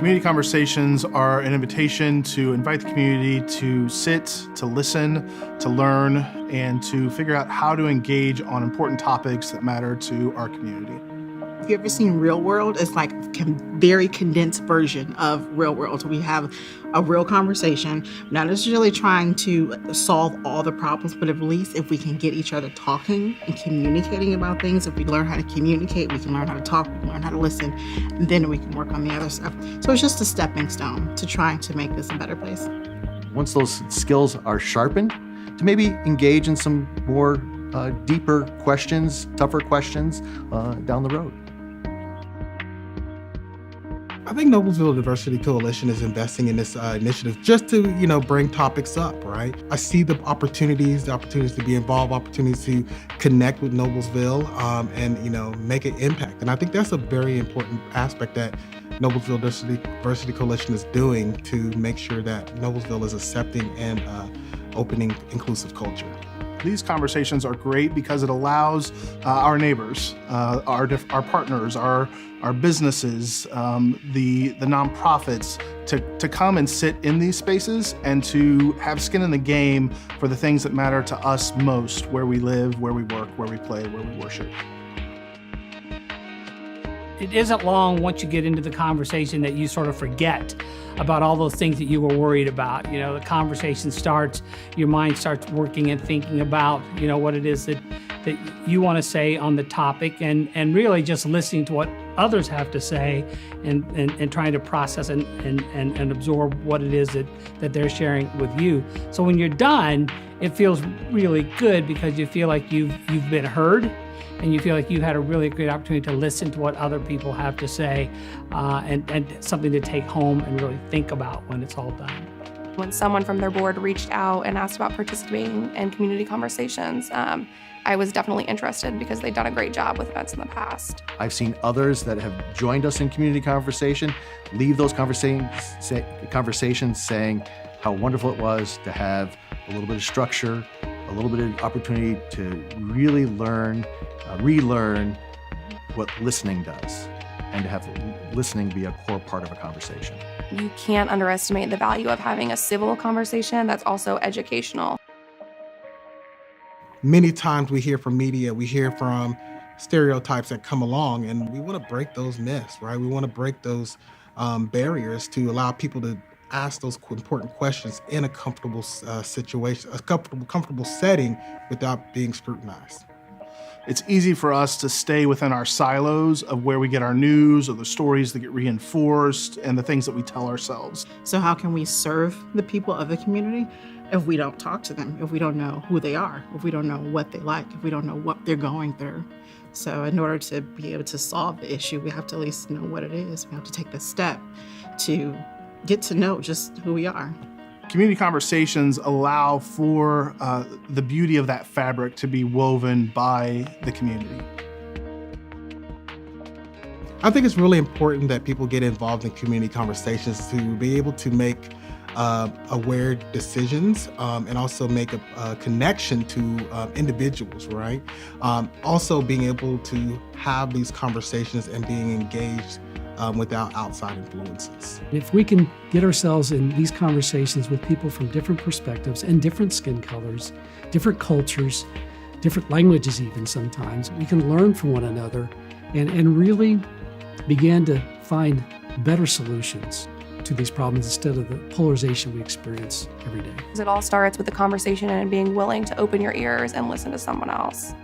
Community conversations are an invitation to invite the community to sit, to listen, to learn, and to figure out how to engage on important topics that matter to our community. If you've ever seen Real World, it's like a very condensed version of Real World. We have a real conversation, not necessarily trying to solve all the problems, but at least if we can get each other talking and communicating about things, if we learn how to communicate, we can learn how to talk, we can learn how to listen, and then we can work on the other stuff. So it's just a stepping stone to trying to make this a better place. Once those skills are sharpened, to maybe engage in some more deeper questions, tougher questions down the road. I think Noblesville Diversity Coalition is investing in this initiative just to, bring topics up, right? I see the opportunities to be involved, opportunities to connect with Noblesville and, make an impact. And I think that's a very important aspect that Noblesville Diversity Coalition is doing to make sure that Noblesville is accepting and opening inclusive culture. These conversations are great because it allows our neighbors, our partners, our businesses, the nonprofits to come and sit in these spaces and to have skin in the game for the things that matter to us most, where we live, where we work, where we play, where we worship. It isn't long once you get into the conversation that you sort of forget about all those things that you were worried about. The conversation starts, your mind starts working and thinking about, what it is that you want to say on the topic, and really just listening to what others have to say and trying to process and absorb what it is that they're sharing with you. So when you're done, it feels really good because you feel like you've been heard, and you feel like you had a really great opportunity to listen to what other people have to say, and something to take home and really think about when it's all done. When someone from their board reached out and asked about participating in community conversations, I was definitely interested because they'd done a great job with events in the past. I've seen others that have joined us in community conversation leave those conversations saying how wonderful it was to have a little bit of structure, a little bit of opportunity to really relearn what listening does, and to have listening be a core part of a conversation. You can't underestimate the value of having a civil conversation that's also educational. Many times we hear from media, we hear from stereotypes that come along, and we want to break those myths, right? We want to break those barriers to allow people to ask those important questions in a comfortable situation, a comfortable setting without being scrutinized. It's easy for us to stay within our silos of where we get our news or the stories that get reinforced and the things that we tell ourselves. So how can we serve the people of the community if we don't talk to them, if we don't know who they are, if we don't know what they like, if we don't know what they're going through? So in order to be able to solve the issue, we have to at least know what it is. We have to take the step to get to know just who we are. Community conversations allow for the beauty of that fabric to be woven by the community. I think it's really important that people get involved in community conversations to be able to make aware decisions and also make a connection to individuals, right? Also being able to have these conversations and being engaged without outside influences. If we can get ourselves in these conversations with people from different perspectives and different skin colors, different cultures, different languages even sometimes, we can learn from one another and really begin to find better solutions to these problems instead of the polarization we experience every day. It all starts with the conversation and being willing to open your ears and listen to someone else.